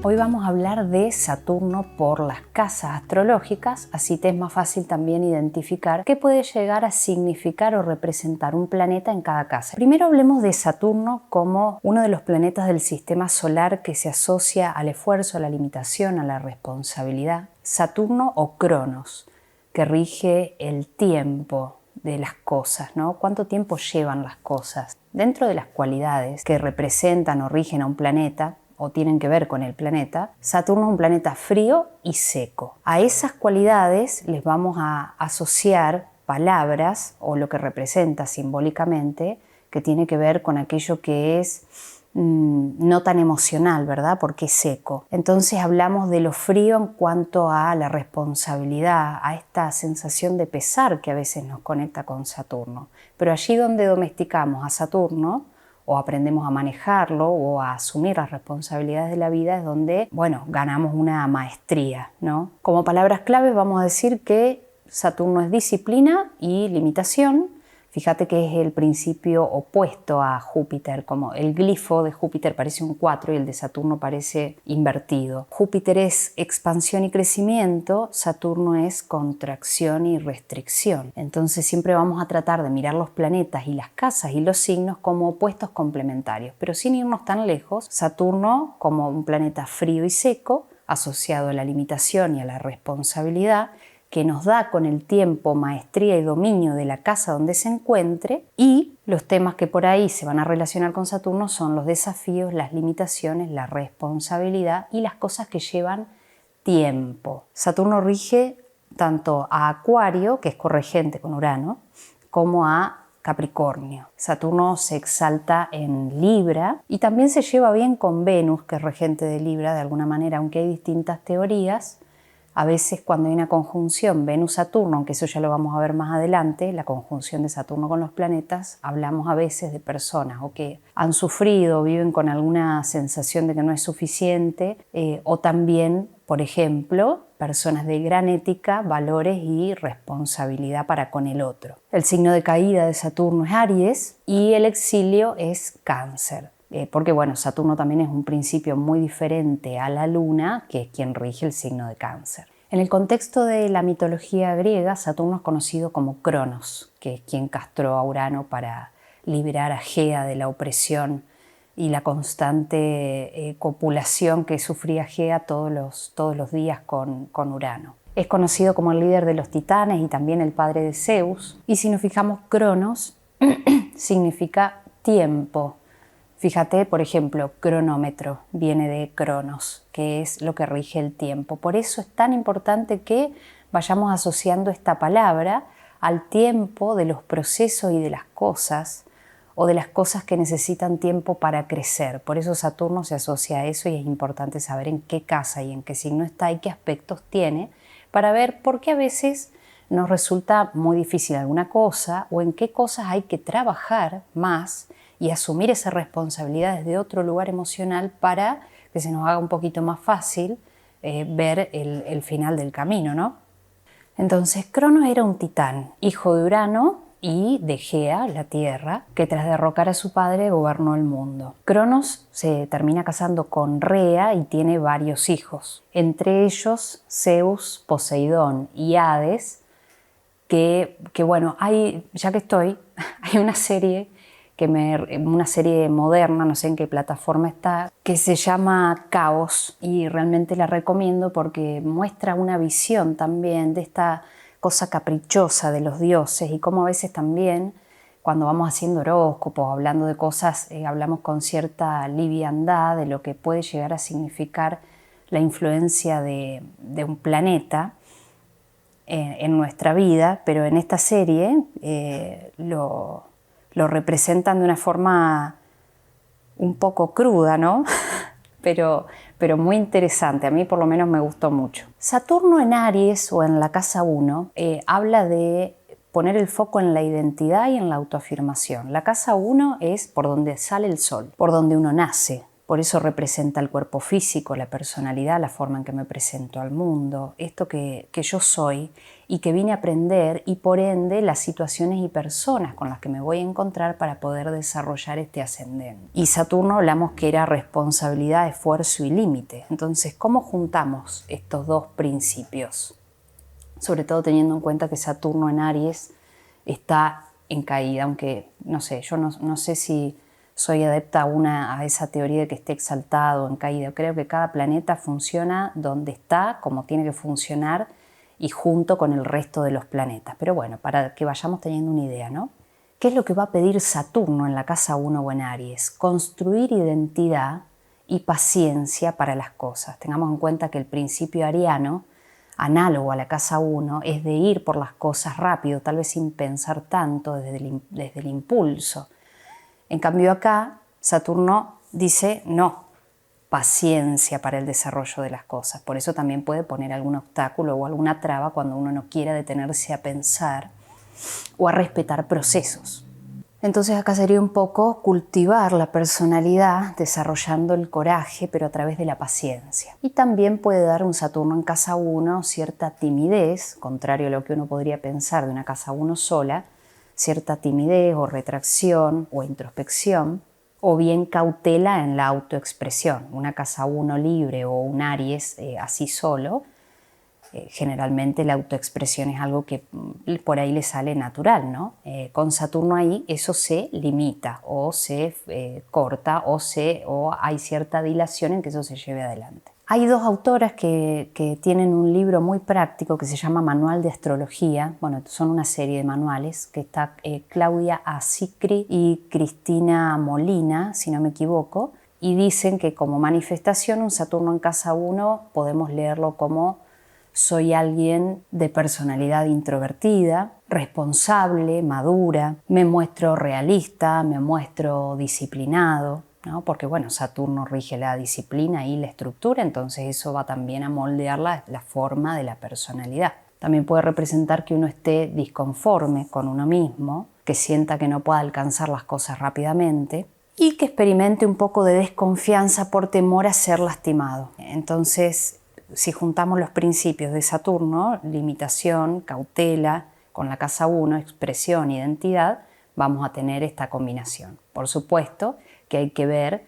Hoy vamos a hablar de Saturno por las casas astrológicas, así te es más fácil también identificar qué puede llegar a significar o representar un planeta en cada casa. Primero hablemos de Saturno como uno de los planetas del sistema solar que se asocia al esfuerzo, a la limitación, a la responsabilidad. Saturno o Cronos, que rige el tiempo de las cosas, ¿no? ¿Cuánto tiempo llevan las cosas? Dentro de las cualidades que representan o rigen a un planeta, o tienen que ver con el planeta, Saturno es un planeta frío y seco. A esas cualidades les vamos a asociar palabras o lo que representa simbólicamente, que tiene que ver con aquello que es no tan emocional, ¿verdad? Porque es seco. Entonces hablamos de lo frío en cuanto a la responsabilidad, a esta sensación de pesar que a veces nos conecta con Saturno. Pero allí donde domesticamos a Saturno, o aprendemos a manejarlo o a asumir las responsabilidades de la vida, es donde, bueno, ganamos una maestría, ¿no? Como palabras claves vamos a decir que Saturno es disciplina y limitación. Fíjate que es el principio opuesto a Júpiter, como el glifo de Júpiter parece un 4 y el de Saturno parece invertido. Júpiter es expansión y crecimiento, Saturno es contracción y restricción. Entonces siempre vamos a tratar de mirar los planetas y las casas y los signos como opuestos complementarios, pero sin irnos tan lejos. Saturno como un planeta frío y seco, asociado a la limitación y a la responsabilidad, que nos da con el tiempo maestría y dominio de la casa donde se encuentre, y los temas que por ahí se van a relacionar con Saturno son los desafíos, las limitaciones, la responsabilidad y las cosas que llevan tiempo. Saturno rige tanto a Acuario, que es corregente con Urano, como a Capricornio. Saturno se exalta en Libra y también se lleva bien con Venus, que es regente de Libra de alguna manera, aunque hay distintas teorías. A veces cuando hay una conjunción Venus-Saturno, aunque eso ya lo vamos a ver más adelante, la conjunción de Saturno con los planetas, hablamos a veces de personas o que han sufrido o viven con alguna sensación de que no es suficiente, o también, por ejemplo, personas de gran ética, valores y responsabilidad para con el otro. El signo de caída de Saturno es Aries y el exilio es Cáncer. Porque bueno, Saturno también es un principio muy diferente a la Luna, que es quien rige el signo de Cáncer. En el contexto de la mitología griega, Saturno es conocido como Cronos, que es quien castró a Urano para liberar a Gea de la opresión y la constante copulación que sufría Gea todos los días con Urano. Es conocido como el líder de los titanes y también el padre de Zeus. Y si nos fijamos, Cronos significa tiempo. Fíjate, por ejemplo, cronómetro viene de Cronos, que es lo que rige el tiempo. Por eso es tan importante que vayamos asociando esta palabra al tiempo de los procesos y de las cosas, o de las cosas que necesitan tiempo para crecer. Por eso Saturno se asocia a eso y es importante saber en qué casa y en qué signo está y qué aspectos tiene, para ver por qué a veces nos resulta muy difícil alguna cosa o en qué cosas hay que trabajar más y asumir esa responsabilidad desde otro lugar emocional para que se nos haga un poquito más fácil ver el final del camino, ¿no? Entonces, Cronos era un titán, hijo de Urano y de Gea, la Tierra, que tras derrocar a su padre gobernó el mundo. Cronos se termina casando con Rea y tiene varios hijos, entre ellos Zeus, Poseidón y Hades, que bueno, ya que estoy, hay una serie moderna, no sé en qué plataforma está, que se llama Caos y realmente la recomiendo porque muestra una visión también de esta cosa caprichosa de los dioses y cómo a veces también cuando vamos haciendo horóscopos, hablando de cosas, hablamos con cierta liviandad de lo que puede llegar a significar la influencia de un planeta en nuestra vida, pero en esta serie lo representan de una forma un poco cruda, ¿no? pero muy interesante, a mí por lo menos me gustó mucho. Saturno en Aries o en la casa 1 habla de poner el foco en la identidad y en la autoafirmación. La casa 1 es por donde sale el sol, por donde uno nace, Por eso representa el cuerpo físico, la personalidad, la forma en que me presento al mundo, esto que yo soy y que vine a aprender, y por ende las situaciones y personas con las que me voy a encontrar para poder desarrollar este ascendente. Y Saturno hablamos que era responsabilidad, esfuerzo y límite. Entonces, ¿cómo juntamos estos dos principios? Sobre todo teniendo en cuenta que Saturno en Aries está en caída, aunque no sé, yo no sé si soy adepta a esa teoría de que esté exaltado, en caída. Creo que cada planeta funciona donde está, como tiene que funcionar, y junto con el resto de los planetas. Pero bueno, para que vayamos teniendo una idea, ¿no? ¿Qué es lo que va a pedir Saturno en la casa 1 o en Aries? Construir identidad y paciencia para las cosas. Tengamos en cuenta que el principio ariano, análogo a la casa 1, es de ir por las cosas rápido, tal vez sin pensar tanto, desde el impulso. En cambio acá, Saturno dice no, paciencia para el desarrollo de las cosas. Por eso también puede poner algún obstáculo o alguna traba cuando uno no quiera detenerse a pensar o a respetar procesos. Entonces acá sería un poco cultivar la personalidad desarrollando el coraje, pero a través de la paciencia. Y también puede dar un Saturno en casa 1 cierta timidez, contrario a lo que uno podría pensar de una casa 1 sola, cierta timidez o retracción o introspección, o bien cautela en la autoexpresión. Una casa 1 libre o un Aries así solo, generalmente la autoexpresión es algo que por ahí le sale natural, ¿no? Con Saturno ahí eso se limita o se corta o hay cierta dilación en que eso se lleve adelante. Hay dos autoras que tienen un libro muy práctico que se llama Manual de Astrología. Bueno, son una serie de manuales que está Claudia Asicri y Cristina Molina, si no me equivoco, y dicen que como manifestación un Saturno en casa 1 podemos leerlo como: soy alguien de personalidad introvertida, responsable, madura, me muestro realista, me muestro disciplinado, ¿no? Porque bueno, Saturno rige la disciplina y la estructura, entonces eso va también a moldear la forma de la personalidad. También puede representar que uno esté disconforme con uno mismo, que sienta que no pueda alcanzar las cosas rápidamente y que experimente un poco de desconfianza por temor a ser lastimado. Entonces, si juntamos los principios de Saturno, limitación, cautela, con la casa 1, expresión, identidad, vamos a tener esta combinación. Por supuesto que hay que ver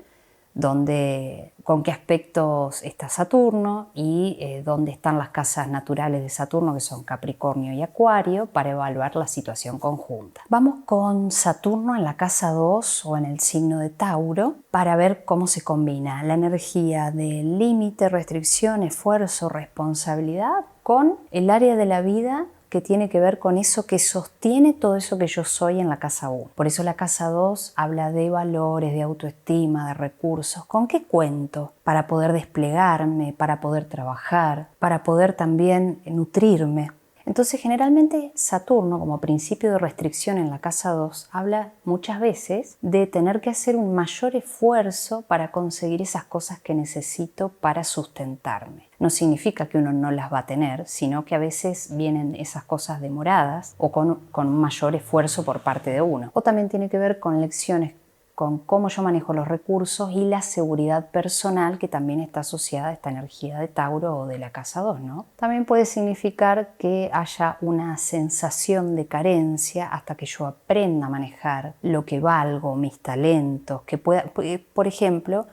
con qué aspectos está Saturno y dónde están las casas naturales de Saturno, que son Capricornio y Acuario, para evaluar la situación conjunta. Vamos con Saturno en la casa 2 o en el signo de Tauro para ver cómo se combina la energía de límite, restricción, esfuerzo, responsabilidad con el área de la vida que tiene que ver con eso que sostiene todo eso que yo soy en la casa 1. Por eso la casa 2 habla de valores, de autoestima, de recursos. ¿Con qué cuento? Para poder desplegarme, para poder trabajar, para poder también nutrirme. Entonces, generalmente Saturno, como principio de restricción en la casa 2, habla muchas veces de tener que hacer un mayor esfuerzo para conseguir esas cosas que necesito para sustentarme. No significa que uno no las va a tener, sino que a veces vienen esas cosas demoradas o con un mayor esfuerzo por parte de uno. O también tiene que ver con lecciones con cómo yo manejo los recursos y la seguridad personal que también está asociada a esta energía de Tauro o de la casa 2, ¿no? También puede significar que haya una sensación de carencia hasta que yo aprenda a manejar lo que valgo, mis talentos, que pueda, por ejemplo,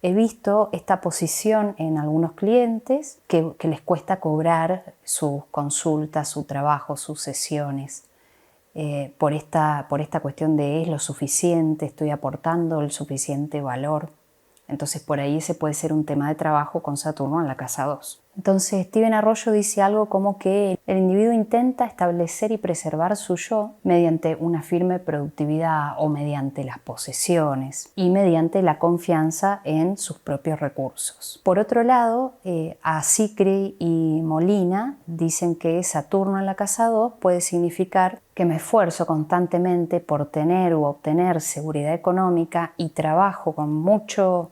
he visto esta posición en algunos clientes que les cuesta cobrar sus consultas, su trabajo, sus sesiones. Por esta cuestión de es lo suficiente, estoy aportando el suficiente valor. Entonces por ahí ese puede ser un tema de trabajo con Saturno en la casa 2. Entonces Steven Arroyo dice algo como que el individuo intenta establecer y preservar su yo mediante una firme productividad o mediante las posesiones y mediante la confianza en sus propios recursos. Por otro lado, Asicri y Molina dicen que Saturno en la casa 2 puede significar que me esfuerzo constantemente por tener u obtener seguridad económica y trabajo con mucho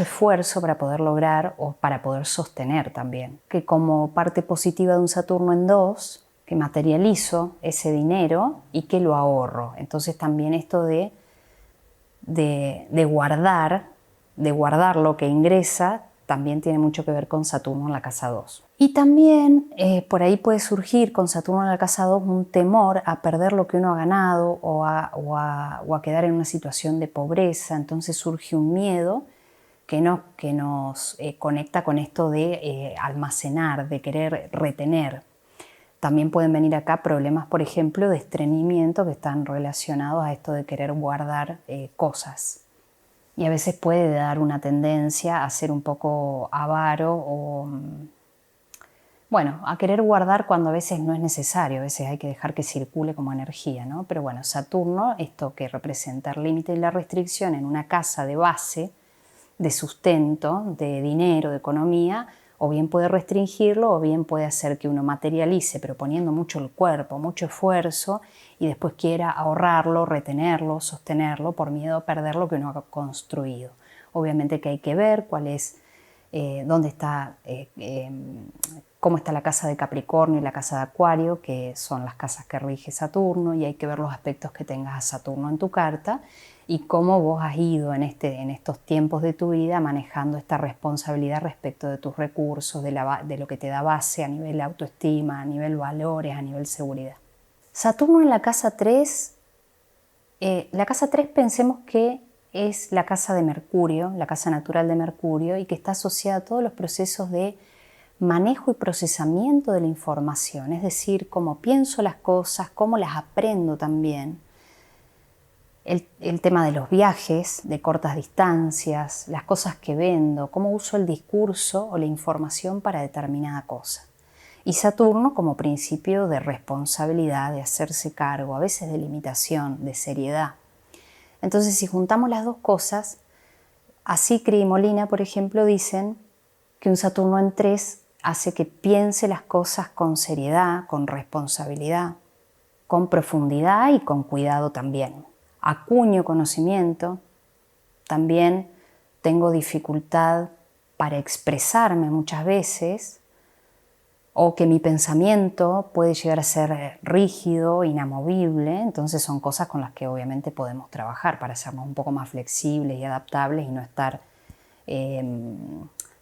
esfuerzo para poder lograr o para poder sostener también. Que como parte positiva de un Saturno en 2, que materializo ese dinero y que lo ahorro. Entonces también esto de guardar de guardar lo que ingresa también tiene mucho que ver con Saturno en la casa 2. Y también por ahí puede surgir con Saturno en la casa 2 un temor a perder lo que uno ha ganado o a quedar en una situación de pobreza. Entonces surge un miedo que nos conecta con esto de almacenar, de querer retener. También pueden venir acá problemas, por ejemplo, de estreñimiento que están relacionados a esto de querer guardar cosas. Y a veces puede dar una tendencia a ser un poco avaro o, bueno, a querer guardar cuando a veces no es necesario, a veces hay que dejar que circule como energía, ¿no? Pero bueno, Saturno, esto que representa el límite y la restricción en una casa de base, de sustento, de dinero, de economía, o bien puede restringirlo o bien puede hacer que uno materialice, pero poniendo mucho el cuerpo, mucho esfuerzo, y después quiera ahorrarlo, retenerlo, sostenerlo por miedo a perder lo que uno ha construido. Obviamente que hay que ver cuál es, dónde está, cómo está la casa de Capricornio y la casa de Acuario, que son las casas que rige Saturno, y hay que ver los aspectos que tengas a Saturno en tu carta y cómo vos has ido en estos tiempos de tu vida manejando esta responsabilidad respecto de tus recursos, de lo que te da base a nivel autoestima, a nivel valores, a nivel seguridad. Saturno en la casa 3, pensemos que es la casa de Mercurio, la casa natural de Mercurio, y que está asociada a todos los procesos de manejo y procesamiento de la información, es decir, cómo pienso las cosas, cómo las aprendo también. El tema de los viajes, de cortas distancias, las cosas que vendo, cómo uso el discurso o la información para determinada cosa. Y Saturno como principio de responsabilidad, de hacerse cargo, a veces de limitación, de seriedad. Entonces, si juntamos las dos cosas, Asicri y Molina, por ejemplo, dicen que un Saturno en 3 hace que piense las cosas con seriedad, con responsabilidad, con profundidad y con cuidado también. Acuño conocimiento, también tengo dificultad para expresarme muchas veces, o que mi pensamiento puede llegar a ser rígido, inamovible. Entonces son cosas con las que obviamente podemos trabajar para hacernos un poco más flexibles y adaptables y no estar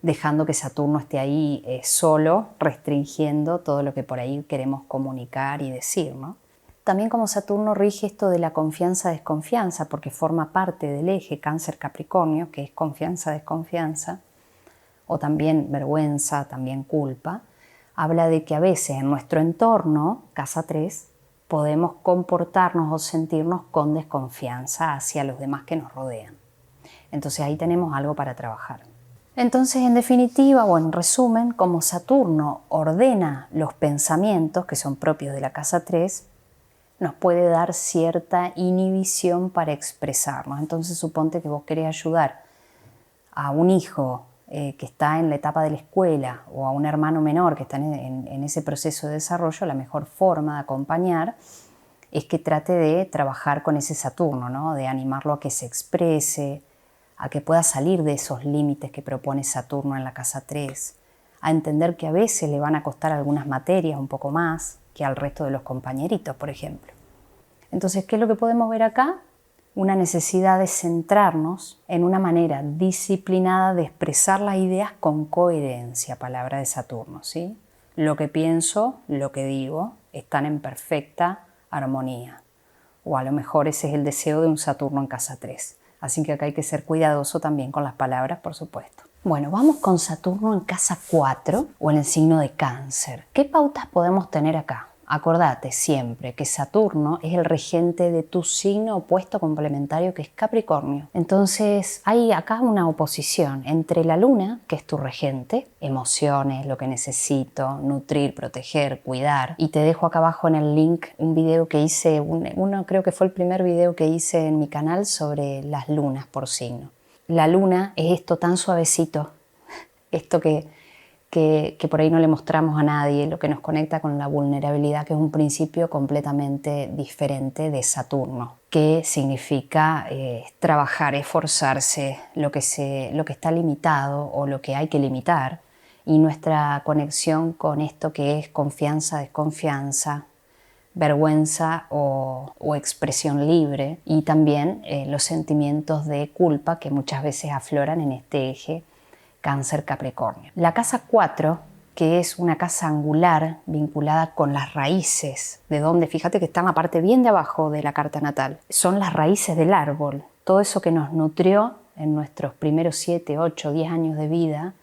dejando que Saturno esté ahí solo, restringiendo todo lo que por ahí queremos comunicar y decir, ¿no? También como Saturno rige esto de la confianza-desconfianza, porque forma parte del eje Cáncer-Capricornio, que es confianza-desconfianza, o también vergüenza, también culpa, habla de que a veces en nuestro entorno, casa 3, podemos comportarnos o sentirnos con desconfianza hacia los demás que nos rodean. Entonces ahí tenemos algo para trabajar. Entonces, en definitiva, o en resumen, como Saturno ordena los pensamientos que son propios de la casa 3, nos puede dar cierta inhibición para expresarnos. Entonces, suponte que vos querés ayudar a un hijo que está en la etapa de la escuela o a un hermano menor que está en ese proceso de desarrollo. La mejor forma de acompañar es que trate de trabajar con ese Saturno, ¿no? De animarlo a que se exprese, a que pueda salir de esos límites que propone Saturno en la casa 3, a entender que a veces le van a costar algunas materias un poco más que al resto de los compañeritos, por ejemplo. Entonces, ¿qué es lo que podemos ver acá? Una necesidad de centrarnos en una manera disciplinada de expresar las ideas con coherencia, palabra de Saturno, ¿sí? Lo que pienso, lo que digo, están en perfecta armonía. O a lo mejor ese es el deseo de un Saturno en casa 3. Así que acá hay que ser cuidadoso también con las palabras, por supuesto. Bueno, vamos con Saturno en casa 4 o en el signo de Cáncer. ¿Qué pautas podemos tener acá? Acordate siempre que Saturno es el regente de tu signo opuesto complementario, que es Capricornio. Entonces hay acá una oposición entre la Luna, que es tu regente, emociones, lo que necesito, nutrir, proteger, cuidar. Y te dejo acá abajo en el link un video que hice, creo que fue el primer video que hice en mi canal sobre las lunas por signo. La Luna es esto tan suavecito, esto que por ahí no le mostramos a nadie, lo que nos conecta con la vulnerabilidad, que es un principio completamente diferente de Saturno, que significa trabajar, esforzarse, lo que está limitado o lo que hay que limitar, y nuestra conexión con esto que es confianza, desconfianza, vergüenza o expresión libre, y también los sentimientos de culpa que muchas veces afloran en este eje Cáncer-Capricornio. La casa 4, que es una casa angular vinculada con las raíces, de donde, fíjate que está en la parte bien de abajo de la carta natal, son las raíces del árbol, todo eso que nos nutrió en nuestros primeros 7, 8, 10 años de vida,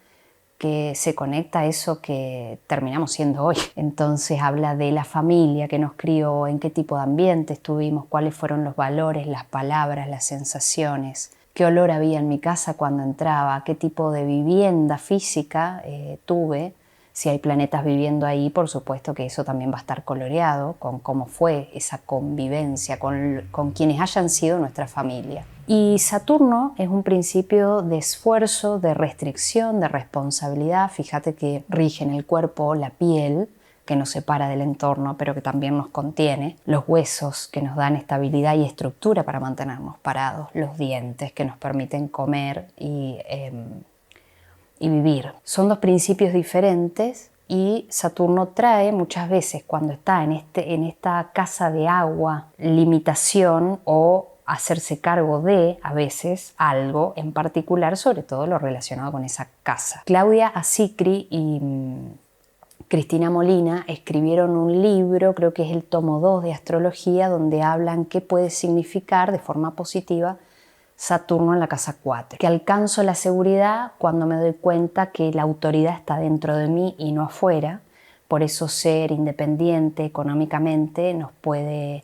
que se conecta a eso que terminamos siendo hoy. Entonces habla de la familia que nos crió, en qué tipo de ambiente estuvimos, cuáles fueron los valores, las palabras, las sensaciones, qué olor había en mi casa cuando entraba, qué tipo de vivienda física tuve. Si hay planetas viviendo ahí, por supuesto que eso también va a estar coloreado con cómo fue esa convivencia con quienes hayan sido nuestra familia. Y Saturno es un principio de esfuerzo, de restricción, de responsabilidad. Fíjate que rige en el cuerpo la piel, que nos separa del entorno, pero que también nos contiene, los huesos que nos dan estabilidad y estructura para mantenernos parados, los dientes que nos permiten comer y vivir. Son dos principios diferentes y Saturno trae muchas veces, cuando está en esta casa de agua, limitación o hacerse cargo de, a veces, algo en particular, sobre todo lo relacionado con esa casa. Claudia Asicri y Cristina Molina escribieron un libro, creo que es el tomo 2 de astrología, donde hablan qué puede significar de forma positiva Saturno en la casa 4. Que alcanzo la seguridad cuando me doy cuenta que la autoridad está dentro de mí y no afuera. Por eso ser independiente económicamente nos puede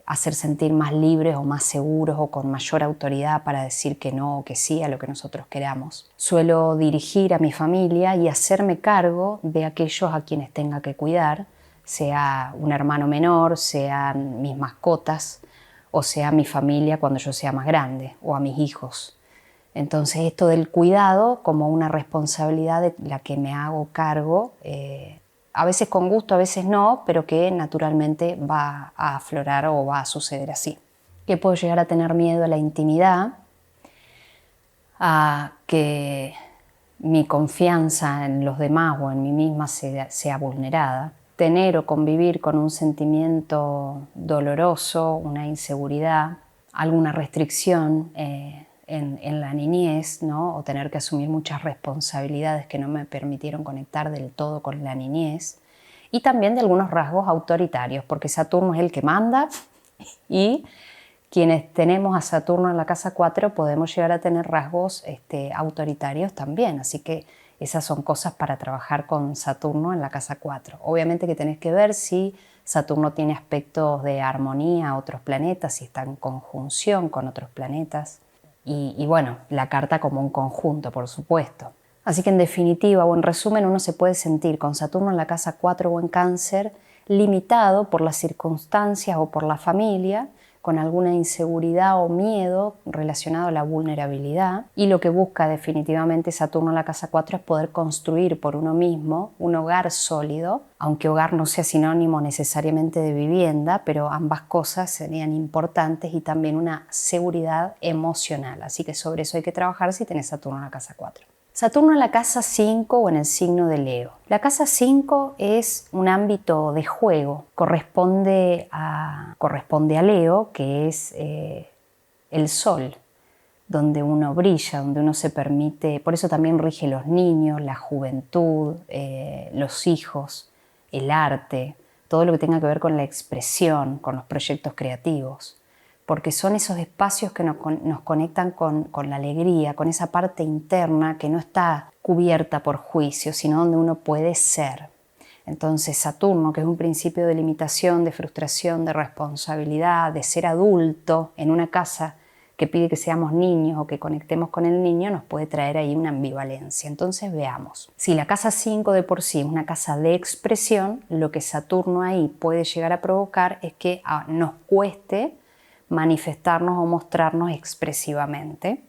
hacer sentir más libres o más seguros o con mayor autoridad para decir que no o que sí a lo que nosotros queramos. Suelo dirigir a mi familia y hacerme cargo de aquellos a quienes tenga que cuidar, sea un hermano menor, sean mis mascotas, o sea mi familia cuando yo sea más grande, o a mis hijos. Entonces esto del cuidado como una responsabilidad de la que me hago cargo, a veces con gusto, a veces no, pero que naturalmente va a aflorar o va a suceder así. Que puedo llegar a tener miedo a la intimidad, a que mi confianza en los demás o en mí misma sea vulnerada. Tener o convivir con un sentimiento doloroso, una inseguridad, alguna restricción en la niñez, ¿no? O tener que asumir muchas responsabilidades que no me permitieron conectar del todo con la niñez. Y también de algunos rasgos autoritarios, porque Saturno es el que manda y quienes tenemos a Saturno en la casa 4 podemos llegar a tener rasgos autoritarios también. Así que esas son cosas para trabajar con Saturno en la casa 4. Obviamente que tenés que ver si Saturno tiene aspectos de armonía a otros planetas, si está en conjunción con otros planetas. Y bueno, la carta como un conjunto, por supuesto. Así que en definitiva o en resumen uno se puede sentir con Saturno en la casa 4 o en Cáncer limitado por las circunstancias o por la familia, con alguna inseguridad o miedo relacionado a la vulnerabilidad, y lo que busca definitivamente Saturno en la casa 4 es poder construir por uno mismo un hogar sólido, aunque hogar no sea sinónimo necesariamente de vivienda, pero ambas cosas serían importantes, y también una seguridad emocional. Así que sobre eso hay que trabajar si tenés Saturno en la casa 4. Saturno en la casa 5 o en el signo de Leo. La casa 5 es un ámbito de juego, corresponde a Leo, que es el sol, donde uno brilla, donde uno se permite, por eso también rige los niños, la juventud, los hijos, el arte, todo lo que tenga que ver con la expresión, con los proyectos creativos. Porque son esos espacios que nos conectan con la alegría, con esa parte interna que no está cubierta por juicio, sino donde uno puede ser. Entonces Saturno, que es un principio de limitación, de frustración, de responsabilidad, de ser adulto en una casa que pide que seamos niños o que conectemos con el niño, nos puede traer ahí una ambivalencia. Entonces veamos. Si la casa 5 de por sí es una casa de expresión, lo que Saturno ahí puede llegar a provocar es que nos cueste manifestarnos o mostrarnos expresivamente,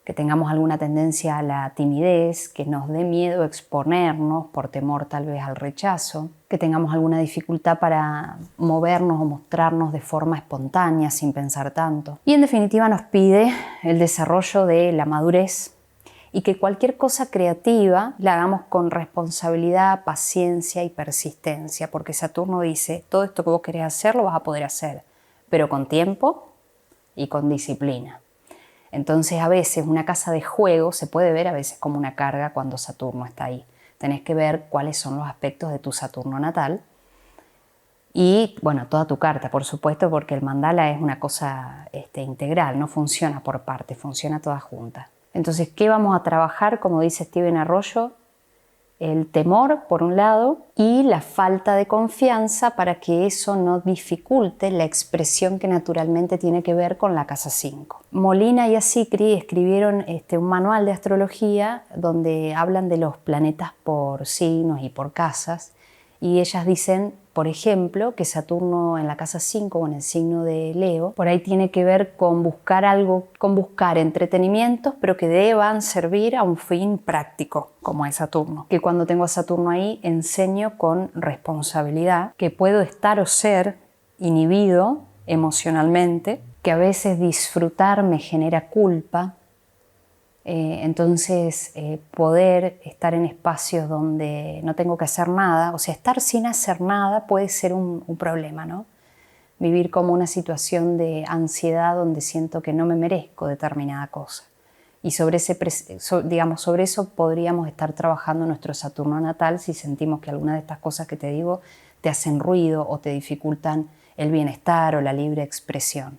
que tengamos alguna tendencia a la timidez, que nos dé miedo exponernos por temor tal vez al rechazo, que tengamos alguna dificultad para movernos o mostrarnos de forma espontánea sin pensar tanto. Y en definitiva nos pide el desarrollo de la madurez y que cualquier cosa creativa la hagamos con responsabilidad, paciencia y persistencia, porque Saturno dice, todo esto que vos querés hacer lo vas a poder hacer, pero con tiempo y con disciplina. Entonces a veces una casa de juego se puede ver a veces como una carga cuando Saturno está ahí. Tenés que ver cuáles son los aspectos de tu Saturno natal y, bueno, toda tu carta, por supuesto, porque el mandala es una cosa integral, no funciona por partes, funciona toda junta. Entonces, ¿qué vamos a trabajar? Como dice Steven Arroyo, el temor, por un lado, y la falta de confianza para que eso no dificulte la expresión que naturalmente tiene que ver con la casa 5. Molina y Asicri escribieron un manual de astrología donde hablan de los planetas por signos y por casas, y ellas dicen, por ejemplo, que Saturno en la casa 5 o en el signo de Leo, por ahí tiene que ver con buscar algo, con buscar entretenimientos, pero que deban servir a un fin práctico, como es Saturno. Que cuando tengo a Saturno ahí enseño con responsabilidad, que puedo estar o ser inhibido emocionalmente, que a veces disfrutar me genera culpa. Entonces poder estar en espacios donde no tengo que hacer nada, o sea, estar sin hacer nada puede ser un problema, ¿no? Vivir como una situación de ansiedad donde siento que no me merezco determinada cosa. Y sobre eso podríamos estar trabajando nuestro Saturno natal si sentimos que alguna de estas cosas que te digo te hacen ruido o te dificultan el bienestar o la libre expresión.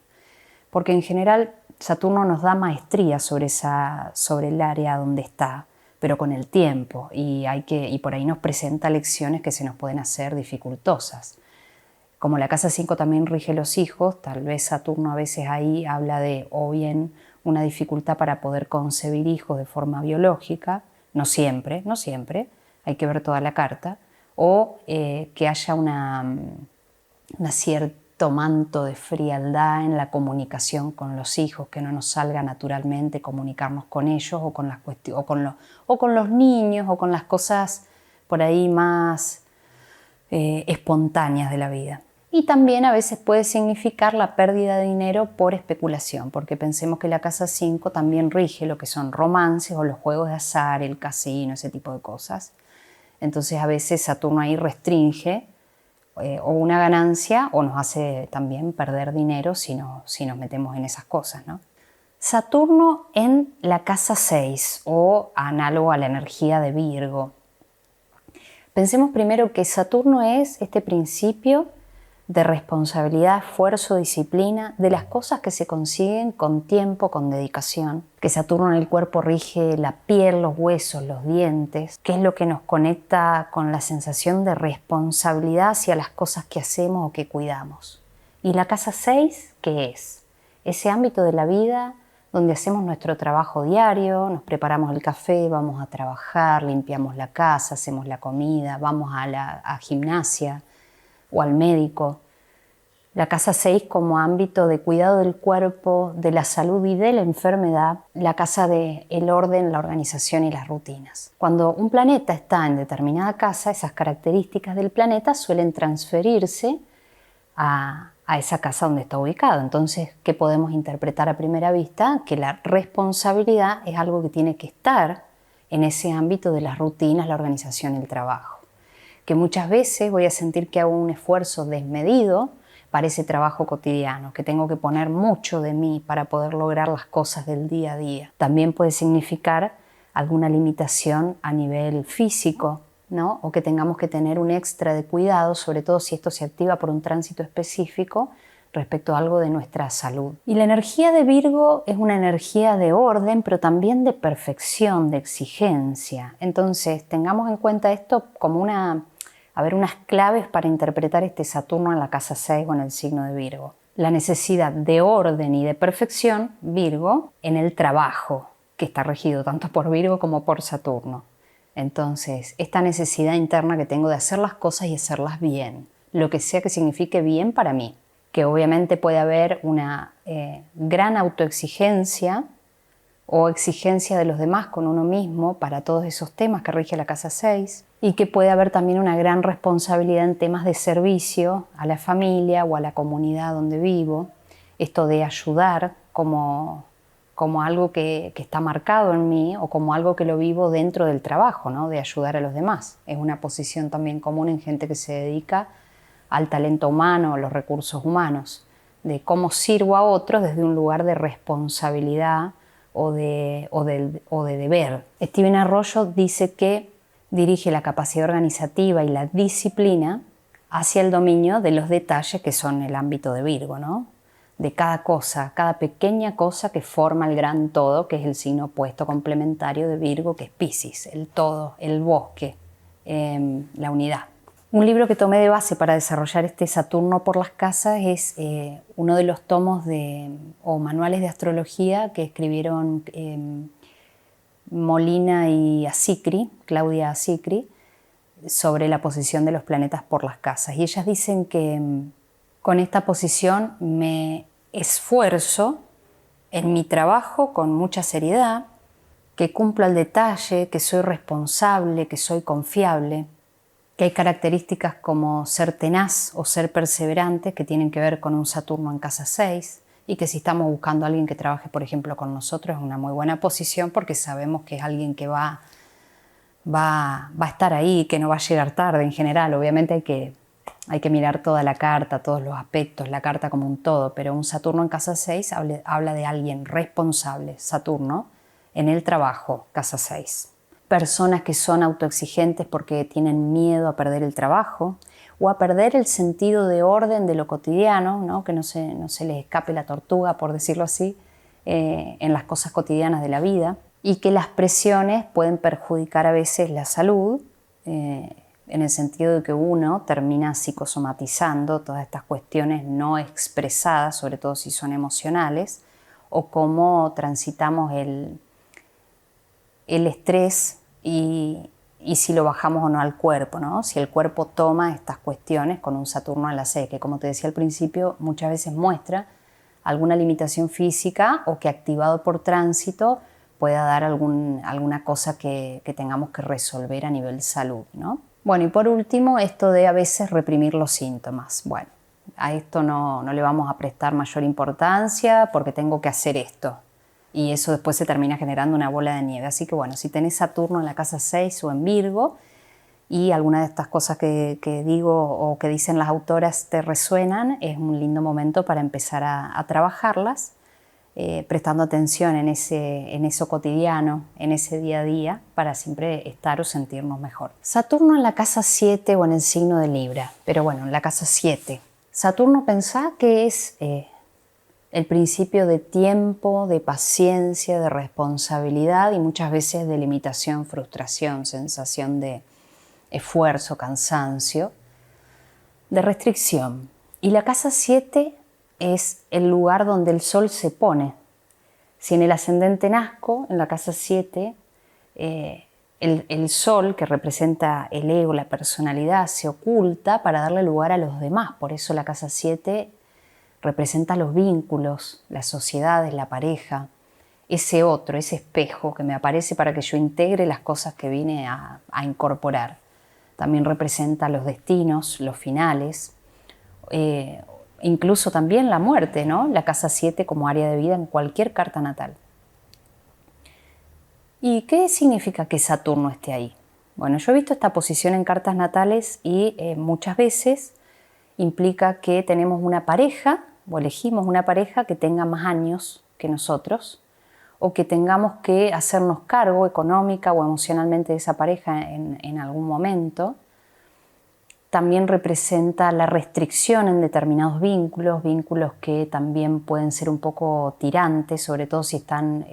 Porque en general Saturno nos da maestría sobre el área donde está, pero con el tiempo, y por ahí nos presenta lecciones que se nos pueden hacer dificultosas. Como la casa 5 también rige los hijos, tal vez Saturno a veces ahí habla de o bien una dificultad para poder concebir hijos de forma biológica, no siempre, hay que ver toda la carta, o que haya una cierta manto de frialdad en la comunicación con los hijos, que no nos salga naturalmente comunicarnos con ellos o con los niños o con las cosas por ahí más espontáneas de la vida. Y también a veces puede significar la pérdida de dinero por especulación, porque pensemos que la casa 5 también rige lo que son romances o los juegos de azar, el casino, ese tipo de cosas. Entonces a veces Saturno ahí restringe o una ganancia o nos hace también perder dinero si nos metemos en esas cosas, ¿no? Saturno en la casa 6 o análogo a la energía de Virgo. Pensemos primero que Saturno es este principio de responsabilidad, esfuerzo, disciplina, de las cosas que se consiguen con tiempo, con dedicación. Que Saturno en el cuerpo rige la piel, los huesos, los dientes, que es lo que nos conecta con la sensación de responsabilidad hacia las cosas que hacemos o que cuidamos. Y la casa 6, ¿qué es? Ese ámbito de la vida donde hacemos nuestro trabajo diario, nos preparamos el café, vamos a trabajar, limpiamos la casa, hacemos la comida, vamos a gimnasia o al médico. La casa 6 como ámbito de cuidado del cuerpo, de la salud y de la enfermedad, la casa del orden, la organización y las rutinas. Cuando un planeta está en determinada casa, esas características del planeta suelen transferirse a esa casa donde está ubicado. Entonces, ¿qué podemos interpretar a primera vista? Que la responsabilidad es algo que tiene que estar en ese ámbito de las rutinas, la organización y el trabajo. Que muchas veces voy a sentir que hago un esfuerzo desmedido para ese trabajo cotidiano, que tengo que poner mucho de mí para poder lograr las cosas del día a día. También puede significar alguna limitación a nivel físico, ¿no? O que tengamos que tener un extra de cuidado, sobre todo si esto se activa por un tránsito específico respecto a algo de nuestra salud. Y la energía de Virgo es una energía de orden, pero también de perfección, de exigencia. Entonces, tengamos en cuenta esto como unas claves para interpretar este Saturno en la casa 6 o en el signo de Virgo. La necesidad de orden y de perfección, Virgo, en el trabajo, que está regido tanto por Virgo como por Saturno. Entonces, esta necesidad interna que tengo de hacer las cosas y hacerlas bien, lo que sea que signifique bien para mí, que obviamente puede haber una gran autoexigencia o exigencia de los demás con uno mismo para todos esos temas que rige la casa 6, y que puede haber también una gran responsabilidad en temas de servicio a la familia o a la comunidad donde vivo, esto de ayudar como como algo que está marcado en mí o como algo que lo vivo dentro del trabajo, ¿no? De ayudar a los demás. Es una posición también común en gente que se dedica al talento humano, a los recursos humanos, de cómo sirvo a otros desde un lugar de responsabilidad o de deber. Steven Arroyo dice que dirige la capacidad organizativa y la disciplina hacia el dominio de los detalles que son el ámbito de Virgo, ¿no? De cada cosa, cada pequeña cosa que forma el gran todo, que es el signo opuesto complementario de Virgo, que es Piscis, el todo, el bosque, la unidad. Un libro que tomé de base para desarrollar este Saturno por las casas es uno de los tomos o manuales de astrología que escribieron Molina y Asicri, Claudia Asicri, sobre la posición de los planetas por las casas. Y ellas dicen que con esta posición me esfuerzo en mi trabajo con mucha seriedad, que cumplo al detalle, que soy responsable, que soy confiable, que hay características como ser tenaz o ser perseverante que tienen que ver con un Saturno en casa 6 y que si estamos buscando a alguien que trabaje, por ejemplo, con nosotros es una muy buena posición porque sabemos que es alguien que va a estar ahí, que no va a llegar tarde en general. Obviamente hay que mirar toda la carta, todos los aspectos, la carta como un todo, pero un Saturno en casa 6 habla de alguien responsable, Saturno, en el trabajo, casa 6. Personas que son autoexigentes porque tienen miedo a perder el trabajo o a perder el sentido de orden de lo cotidiano, ¿no? Que no se les escape la tortuga, por decirlo así, en las cosas cotidianas de la vida, y que las presiones pueden perjudicar a veces la salud, en el sentido de que uno termina psicosomatizando todas estas cuestiones no expresadas, sobre todo si son emocionales, o cómo transitamos el estrés y si lo bajamos o no al cuerpo, ¿no? Si el cuerpo toma estas cuestiones con un Saturno en la 6, que como te decía al principio, muchas veces muestra alguna limitación física o que activado por tránsito pueda dar alguna cosa que tengamos que resolver a nivel salud, ¿no? Bueno, y por último, esto de a veces reprimir los síntomas. Bueno, a esto no le vamos a prestar mayor importancia porque tengo que hacer esto. Y eso después se termina generando una bola de nieve. Así que bueno, si tenés Saturno en la casa 6 o en Virgo y alguna de estas cosas que digo o que dicen las autoras te resuenan, es un lindo momento para empezar a trabajarlas, prestando atención en eso cotidiano, en ese día a día, para siempre estar o sentirnos mejor. Saturno en la casa 7 o en el signo de Libra, pero bueno, en la casa 7. Saturno, pensá que es el principio de tiempo, de paciencia, de responsabilidad y muchas veces de limitación, frustración, sensación de esfuerzo, cansancio, de restricción. Y la casa 7 es el lugar donde el sol se pone. Si en el ascendente nazco, en la casa 7, el sol, que representa el ego, la personalidad, se oculta para darle lugar a los demás. Por eso la casa 7 representa los vínculos, las sociedades, la pareja, ese otro, ese espejo que me aparece para que yo integre las cosas que vine a incorporar. También representa los destinos, los finales, incluso también la muerte, ¿no? La casa 7 como área de vida en cualquier carta natal. ¿Y qué significa que Saturno esté ahí? Bueno, yo he visto esta posición en cartas natales y muchas veces implica que tenemos una pareja o elegimos una pareja que tenga más años que nosotros o que tengamos que hacernos cargo económica o emocionalmente de esa pareja en algún momento. También representa la restricción en determinados vínculos, vínculos que también pueden ser un poco tirantes, sobre todo si están,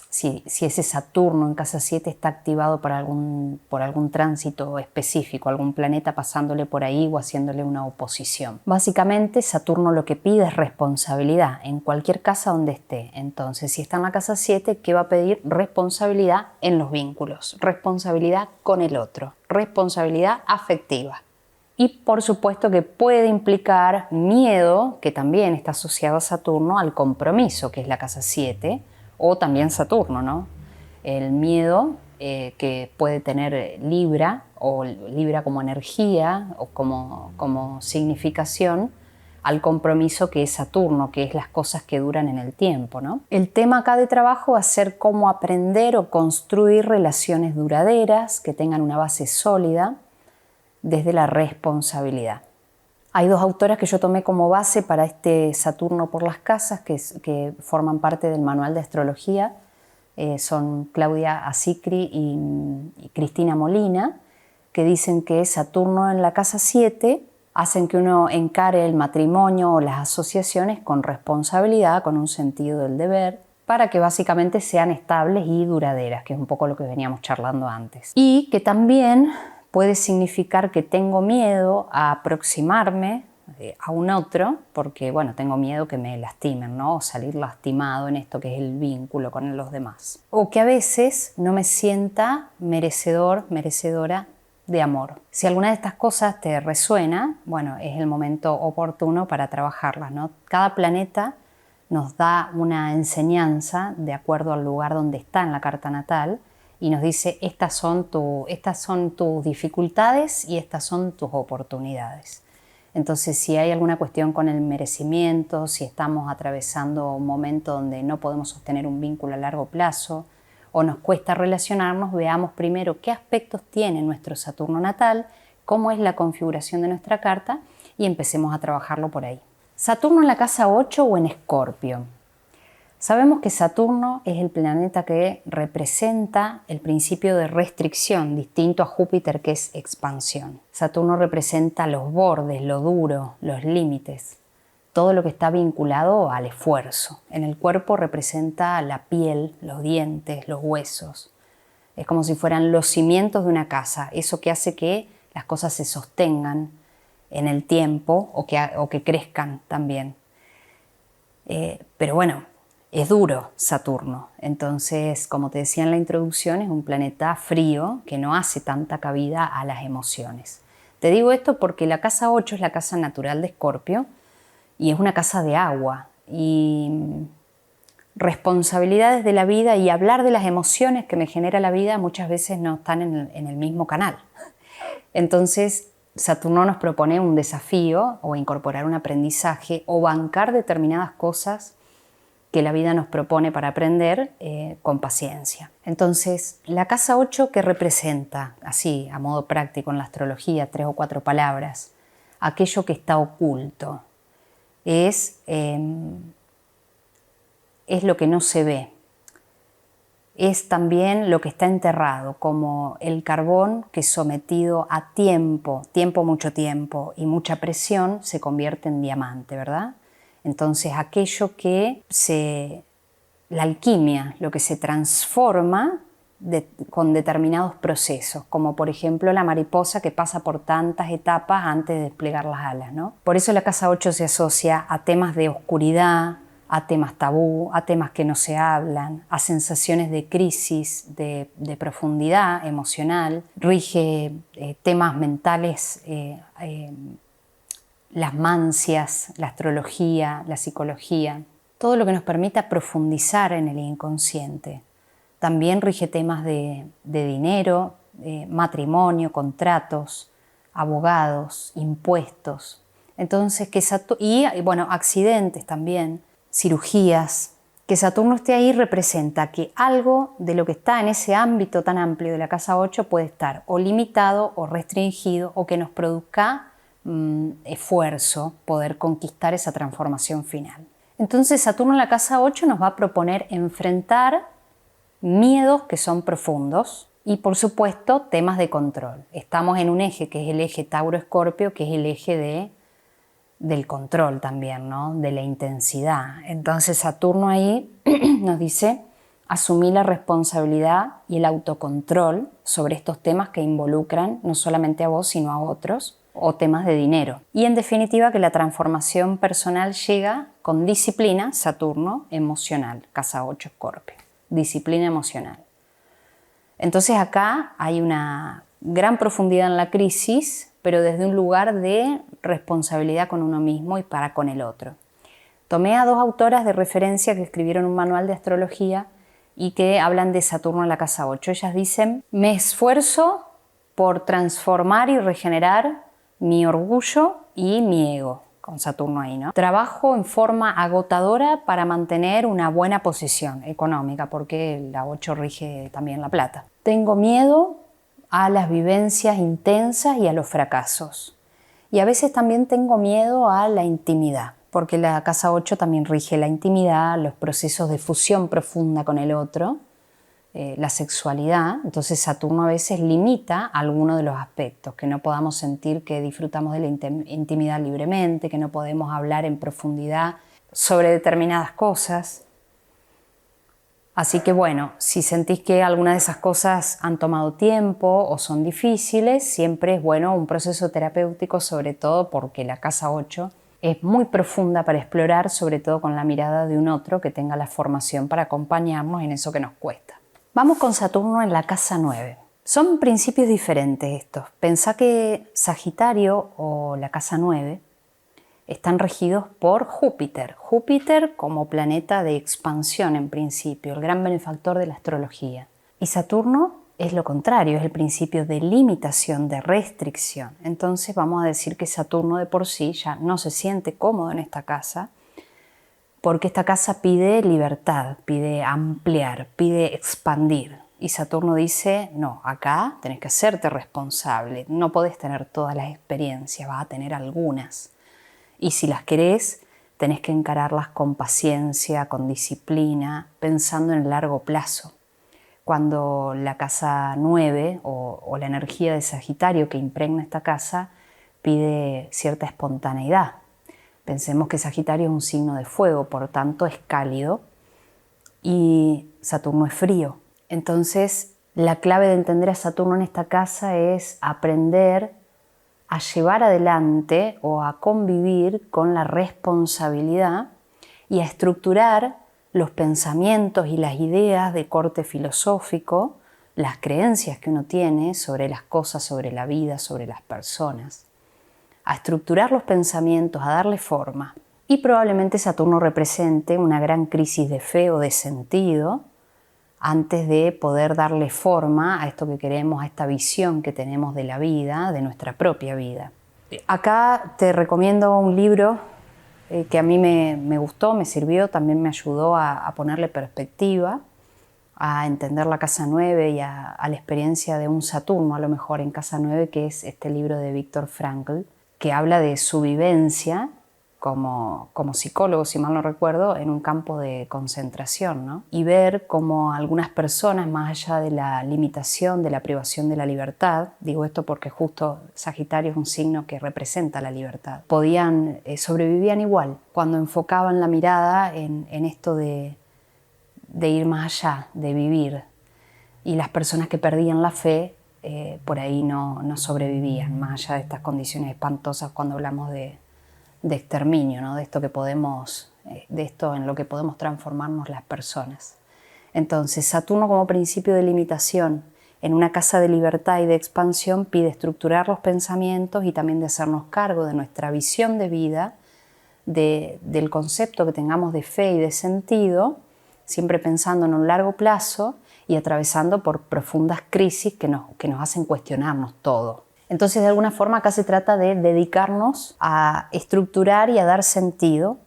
si ese Saturno en casa 7 está activado por algún tránsito específico, algún planeta pasándole por ahí o haciéndole una oposición. Básicamente Saturno lo que pide es responsabilidad en cualquier casa donde esté. Entonces, si está en la casa 7, ¿qué va a pedir? Responsabilidad en los vínculos, responsabilidad con el otro, responsabilidad afectiva. Y por supuesto que puede implicar miedo, que también está asociado a Saturno, al compromiso, que es la casa 7, o también Saturno, ¿no? El miedo que puede tener Libra, o Libra como energía o como significación, al compromiso que es Saturno, que es las cosas que duran en el tiempo, ¿no? El tema acá de trabajo va a ser cómo aprender o construir relaciones duraderas que tengan una base sólida desde la responsabilidad. Hay dos autoras que yo tomé como base para este Saturno por las casas que forman parte del manual de astrología. Son Claudia Asicri y Cristina Molina, que dicen que Saturno en la casa 7 hacen que uno encare el matrimonio o las asociaciones con responsabilidad, con un sentido del deber, para que básicamente sean estables y duraderas, que es un poco lo que veníamos charlando antes. Y que también puede significar que tengo miedo a aproximarme a un otro, porque bueno, tengo miedo que me lastimen, ¿no? O salir lastimado en esto que es el vínculo con los demás. O que a veces no me sienta merecedor, merecedora de amor. Si alguna de estas cosas te resuena, bueno, es el momento oportuno para trabajarlas, ¿no? Cada planeta nos da una enseñanza de acuerdo al lugar donde está en la carta natal y nos dice estas son tus dificultades y estas son tus oportunidades. Entonces, si hay alguna cuestión con el merecimiento, si estamos atravesando un momento donde no podemos sostener un vínculo a largo plazo o nos cuesta relacionarnos, veamos primero qué aspectos tiene nuestro Saturno natal, cómo es la configuración de nuestra carta y empecemos a trabajarlo por ahí. Saturno en la casa 8 o en Escorpio. Sabemos que Saturno es el planeta que representa el principio de restricción, distinto a Júpiter, que es expansión. Saturno representa los bordes, lo duro, los límites, todo lo que está vinculado al esfuerzo. En el cuerpo representa la piel, los dientes, los huesos. Es como si fueran los cimientos de una casa, eso que hace que las cosas se sostengan en el tiempo o que crezcan también. Pero bueno, es duro Saturno, entonces, como te decía en la introducción, es un planeta frío que no hace tanta cabida a las emociones. Te digo esto porque la casa 8 es la casa natural de Escorpio y es una casa de agua y responsabilidades de la vida y hablar de las emociones que me genera la vida muchas veces no están en el mismo canal. Entonces, Saturno nos propone un desafío o incorporar un aprendizaje o bancar determinadas cosas que la vida nos propone para aprender con paciencia. Entonces, la casa 8 que representa, así a modo práctico en la astrología, 3 o 4 palabras, aquello que está oculto, es lo que no se ve, es también lo que está enterrado, como el carbón que sometido a tiempo, mucho tiempo y mucha presión se convierte en diamante, ¿verdad? Entonces aquello que la alquimia, lo que se transforma con determinados procesos, como por ejemplo la mariposa que pasa por tantas etapas antes de desplegar las alas, ¿no? Por eso la casa 8 se asocia a temas de oscuridad, a temas tabú, a temas que no se hablan, a sensaciones de crisis, de profundidad emocional, rige temas mentales, las mancias, la astrología, la psicología, todo lo que nos permita profundizar en el inconsciente. También rige temas de dinero, matrimonio, contratos, abogados, impuestos. Entonces, accidentes también, cirugías. Que Saturno esté ahí representa que algo de lo que está en ese ámbito tan amplio de la casa 8 puede estar o limitado o restringido o que nos produzca esfuerzo poder conquistar esa transformación final. Entonces Saturno en la casa 8 nos va a proponer enfrentar miedos que son profundos y por supuesto temas de control. Estamos en un eje que es el eje Tauro-Escorpio, que es el eje del control también, ¿no? De la intensidad. Entonces Saturno ahí nos dice asumir la responsabilidad y el autocontrol sobre estos temas que involucran no solamente a vos sino a otros, o temas de dinero. Y en definitiva que la transformación personal llega con disciplina, Saturno, emocional, casa 8 Escorpio, disciplina emocional. Entonces acá hay una gran profundidad en la crisis, pero desde un lugar de responsabilidad con uno mismo y para con el otro. Tomé a 2 autoras de referencia que escribieron un manual de astrología y que hablan de Saturno en la casa 8. Ellas dicen: me esfuerzo por transformar y regenerar mi orgullo y mi ego. con Saturno ahí, ¿no? Trabajo en forma agotadora para mantener una buena posición económica, porque la 8 rige también la plata. Tengo miedo a las vivencias intensas y a los fracasos. Y a veces también tengo miedo a la intimidad, porque la casa 8 también rige la intimidad, los procesos de fusión profunda con el otro, la sexualidad. Entonces Saturno a veces limita algunos de los aspectos, que no podamos sentir que disfrutamos de la intimidad libremente, que no podemos hablar en profundidad sobre determinadas cosas. Así que bueno, si sentís que alguna de esas cosas han tomado tiempo o son difíciles, siempre es bueno un proceso terapéutico, sobre todo porque la casa 8 es muy profunda para explorar, sobre todo con la mirada de un otro que tenga la formación para acompañarnos en eso que nos cuesta. Vamos con Saturno en la casa 9. Son principios diferentes estos. Pensá que Sagitario o la casa 9 están regidos por Júpiter. Júpiter como planeta de expansión en principio, el gran benefactor de la astrología. Y Saturno es lo contrario, es el principio de limitación, de restricción. Entonces vamos a decir que Saturno de por sí ya no se siente cómodo en esta casa, porque esta casa pide libertad, pide ampliar, pide expandir. Y Saturno dice, no, acá tenés que hacerte responsable, no podés tener todas las experiencias, vas a tener algunas. Y si las querés, tenés que encararlas con paciencia, con disciplina, pensando en el largo plazo. Cuando la casa 9 o la energía de Sagitario que impregna esta casa pide cierta espontaneidad. Pensemos que Sagitario es un signo de fuego, por tanto es cálido, y Saturno es frío. Entonces, la clave de entender a Saturno en esta casa es aprender a llevar adelante o a convivir con la responsabilidad y a estructurar los pensamientos y las ideas de corte filosófico, las creencias que uno tiene sobre las cosas, sobre la vida, sobre las personas. A estructurar los pensamientos, a darle forma. Y probablemente Saturno represente una gran crisis de fe o de sentido antes de poder darle forma a esto que queremos, a esta visión que tenemos de la vida, de nuestra propia vida. Acá te recomiendo un libro que a mí me gustó, me sirvió, también me ayudó a ponerle perspectiva, a entender la casa 9 y a la experiencia de un Saturno, a lo mejor en casa 9, que es este libro de Viktor Frankl, que habla de su vivencia como psicólogo, si mal no recuerdo, en un campo de concentración, ¿no? Y ver cómo algunas personas, más allá de la limitación, de la privación de la libertad, digo esto porque justo Sagitario es un signo que representa la libertad, sobrevivían igual cuando enfocaban la mirada en esto de ir más allá, de vivir. Y las personas que perdían la fe, por ahí no sobrevivían, más allá de estas condiciones espantosas cuando hablamos de exterminio, ¿no? De esto en lo que podemos transformarnos las personas. Entonces, Saturno como principio de limitación en una casa de libertad y de expansión pide estructurar los pensamientos y también de hacernos cargo de nuestra visión de vida, del concepto que tengamos de fe y de sentido, siempre pensando en un largo plazo y atravesando por profundas crisis que nos hacen cuestionarnos todo. Entonces, de alguna forma, acá se trata de dedicarnos a estructurar y a dar sentido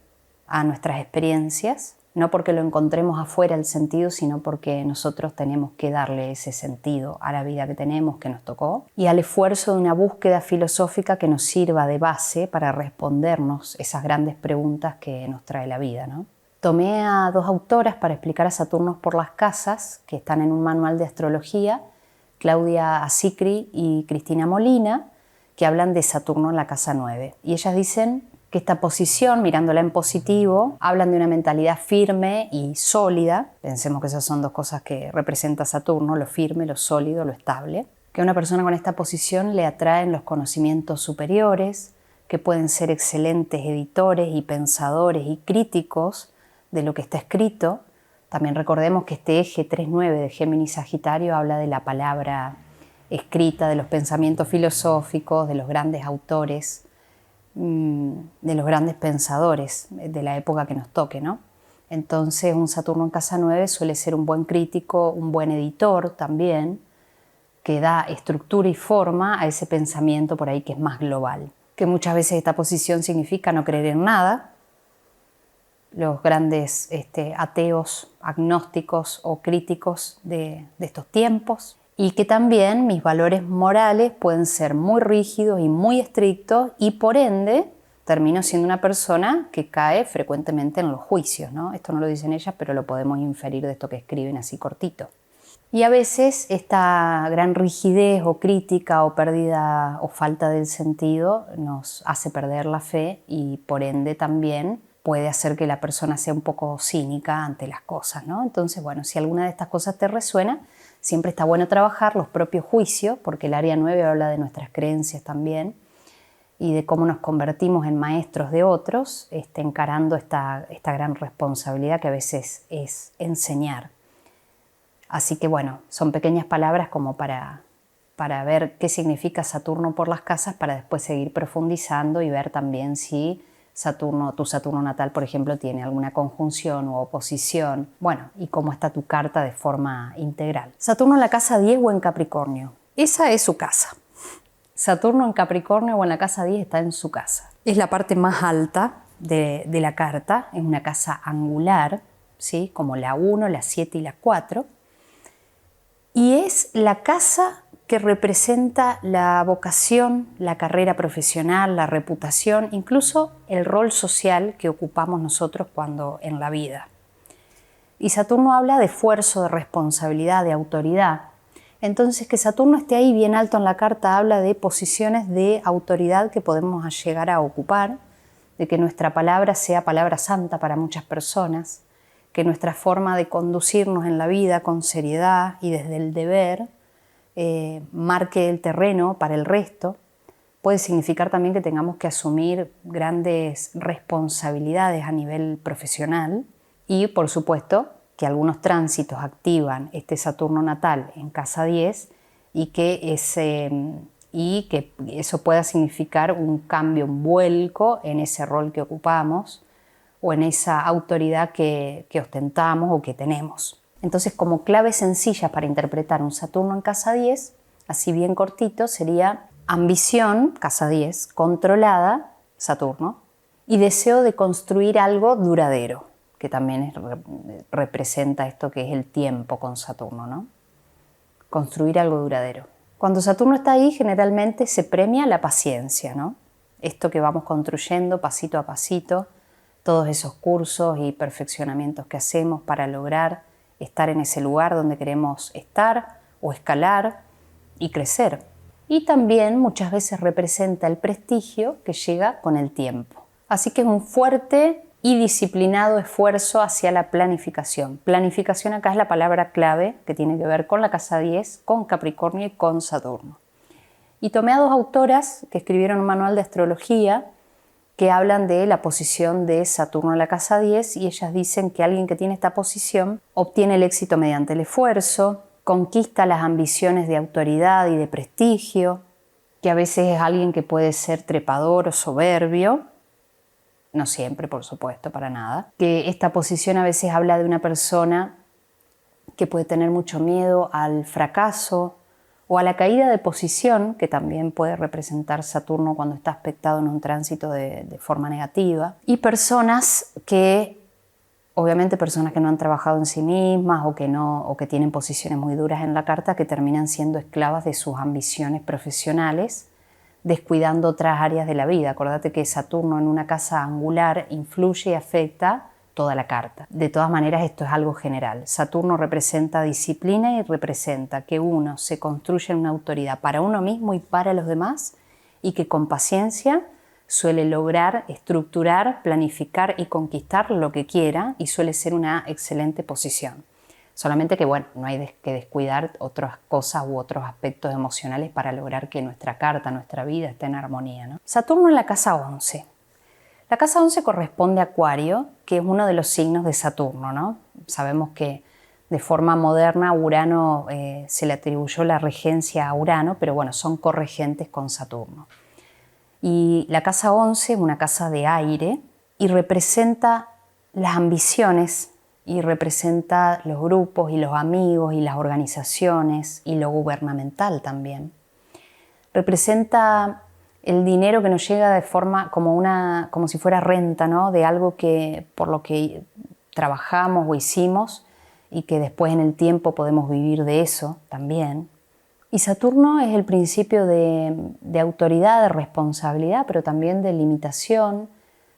a nuestras experiencias, no porque lo encontremos afuera el sentido, sino porque nosotros tenemos que darle ese sentido a la vida que tenemos, que nos tocó, y al esfuerzo de una búsqueda filosófica que nos sirva de base para respondernos esas grandes preguntas que nos trae la vida, ¿no? Tomé a dos autoras para explicar a Saturno por las casas, que están en un manual de astrología, Claudia Asicri y Cristina Molina, que hablan de Saturno en la casa 9. Y ellas dicen que esta posición, mirándola en positivo, hablan de una mentalidad firme y sólida. Pensemos que esas son dos cosas que representa Saturno, lo firme, lo sólido, lo estable. Que a una persona con esta posición le atraen los conocimientos superiores, que pueden ser excelentes editores y pensadores y críticos de lo que está escrito. También recordemos que este eje 3-9 de Géminis-Sagitario habla de la palabra escrita, de los pensamientos filosóficos, de los grandes autores, de los grandes pensadores de la época que nos toque, ¿no? Entonces, un Saturno en casa 9 suele ser un buen crítico, un buen editor también, que da estructura y forma a ese pensamiento por ahí que es más global. que muchas veces esta posición significa no creer en nada. Los grandes ateos, agnósticos o críticos de estos tiempos. Y que también mis valores morales pueden ser muy rígidos y muy estrictos y por ende termino siendo una persona que cae frecuentemente en los juicios, ¿no? Esto no lo dicen ellas, pero lo podemos inferir de esto que escriben así cortito. Y a veces esta gran rigidez o crítica o pérdida o falta del sentido nos hace perder la fe y por ende también puede hacer que la persona sea un poco cínica ante las cosas, ¿no? Entonces, bueno, si alguna de estas cosas te resuena, siempre está bueno trabajar los propios juicios, porque el área 9 habla de nuestras creencias también y de cómo nos convertimos en maestros de otros, encarando esta gran responsabilidad que a veces es enseñar. Así que bueno, son pequeñas palabras como para ver qué significa Saturno por las casas, para después seguir profundizando y ver también si tu Saturno natal, por ejemplo, tiene alguna conjunción u oposición. Bueno, y cómo está tu carta de forma integral. Saturno en la casa 10 o en Capricornio. Esa es su casa. Saturno en Capricornio o en la casa 10 está en su casa. Es la parte más alta de la carta, es una casa angular, ¿sí? Como la 1, la 7 y la 4. Y es la casa que representa la vocación, la carrera profesional, la reputación, incluso el rol social que ocupamos nosotros en la vida. Y Saturno habla de esfuerzo, de responsabilidad, de autoridad. Entonces, que Saturno esté ahí bien alto en la carta habla de posiciones de autoridad que podemos llegar a ocupar, de que nuestra palabra sea palabra santa para muchas personas, que nuestra forma de conducirnos en la vida con seriedad y desde el deber marque el terreno para el resto. Puede significar también que tengamos que asumir grandes responsabilidades a nivel profesional y, por supuesto, que algunos tránsitos activan este Saturno natal en casa 10 y que eso pueda significar un cambio, un vuelco en ese rol que ocupamos o en esa autoridad que ostentamos o que tenemos. Entonces, como claves sencillas para interpretar un Saturno en casa 10, así bien cortito, sería ambición, casa 10, controlada, Saturno, y deseo de construir algo duradero, que también representa esto que es el tiempo con Saturno, ¿no? Construir algo duradero. Cuando Saturno está ahí, generalmente se premia la paciencia, ¿no? Esto que vamos construyendo pasito a pasito, todos esos cursos y perfeccionamientos que hacemos para lograr estar en ese lugar donde queremos estar o escalar y crecer. Y también muchas veces representa el prestigio que llega con el tiempo. Así que es un fuerte y disciplinado esfuerzo hacia la planificación. Planificación acá es la palabra clave que tiene que ver con la casa 10, con Capricornio y con Saturno. Y tomé a dos autoras que escribieron un manual de astrología que hablan de la posición de Saturno en la casa 10 y ellas dicen que alguien que tiene esta posición obtiene el éxito mediante el esfuerzo, conquista las ambiciones de autoridad y de prestigio, que a veces es alguien que puede ser trepador o soberbio, no siempre, por supuesto, para nada, que esta posición a veces habla de una persona que puede tener mucho miedo al fracaso o a la caída de posición, que también puede representar Saturno cuando está aspectado en un tránsito de forma negativa, y personas que, obviamente personas que no han trabajado en sí mismas o que tienen posiciones muy duras en la carta, que terminan siendo esclavas de sus ambiciones profesionales, descuidando otras áreas de la vida. Acordate que Saturno en una casa angular influye y afecta toda la carta. De todas maneras, esto es algo general. Saturno representa disciplina y representa que uno se construye una autoridad para uno mismo y para los demás y que con paciencia suele lograr estructurar, planificar y conquistar lo que quiera y suele ser una excelente posición. Solamente que, bueno, no hay que descuidar otras cosas u otros aspectos emocionales para lograr que nuestra carta, nuestra vida esté en armonía, ¿no? Saturno en la casa 11. La casa 11 corresponde a Acuario, que es uno de los signos de Saturno, ¿no? Sabemos que de forma moderna Urano se le atribuyó la regencia a Urano, pero bueno, son corregentes con Saturno. Y la casa 11 es una casa de aire y representa las ambiciones y representa los grupos y los amigos y las organizaciones y lo gubernamental también. Representa el dinero que nos llega de forma como si fuera renta, ¿no? De algo que por lo que trabajamos o hicimos y que después en el tiempo podemos vivir de eso también. Y Saturno es el principio de autoridad, de responsabilidad, pero también de limitación,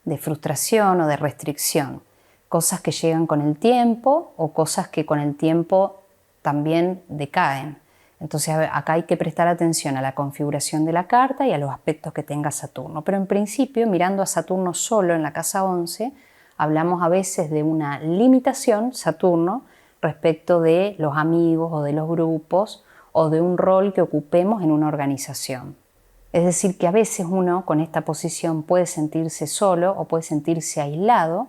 de frustración o de restricción. Cosas que llegan con el tiempo o cosas que con el tiempo también decaen. Entonces acá hay que prestar atención a la configuración de la carta y a los aspectos que tenga Saturno. Pero en principio, mirando a Saturno solo en la casa 11, hablamos a veces de una limitación, Saturno, respecto de los amigos o de los grupos o de un rol que ocupemos en una organización. Es decir, que a veces uno con esta posición puede sentirse solo o puede sentirse aislado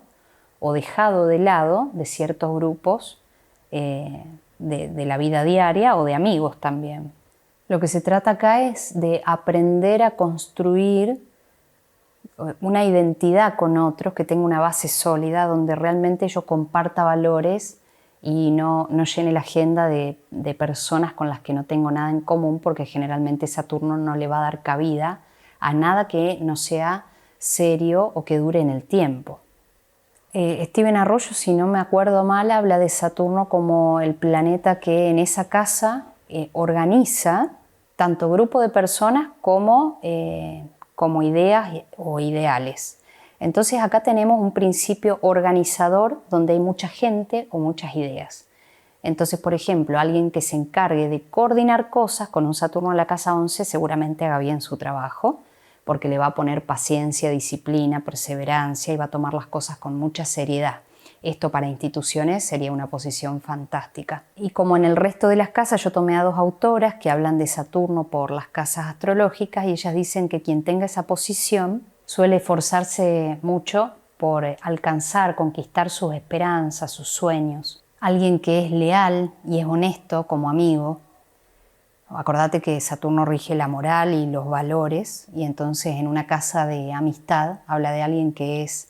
o dejado de lado de ciertos grupos de la vida diaria o de amigos también. Lo que se trata acá es de aprender a construir una identidad con otros que tenga una base sólida, donde realmente yo comparta valores y no llene la agenda de personas con las que no tengo nada en común, porque generalmente Saturno no le va a dar cabida a nada que no sea serio o que dure en el tiempo. Stephen Arroyo, si no me acuerdo mal, habla de Saturno como el planeta que en esa casa organiza tanto grupo de personas como ideas o ideales. Entonces acá tenemos un principio organizador donde hay mucha gente o muchas ideas. Entonces, por ejemplo, alguien que se encargue de coordinar cosas con un Saturno en la casa 11 seguramente haga bien su trabajo, porque le va a poner paciencia, disciplina, perseverancia y va a tomar las cosas con mucha seriedad. Esto para instituciones sería una posición fantástica. Y como en el resto de las casas, yo tomé a dos autoras que hablan de Saturno por las casas astrológicas y ellas dicen que quien tenga esa posición suele esforzarse mucho por alcanzar, conquistar sus esperanzas, sus sueños. Alguien que es leal y es honesto como amigo. Acordate que Saturno rige la moral y los valores, y entonces en una casa de amistad habla de alguien que es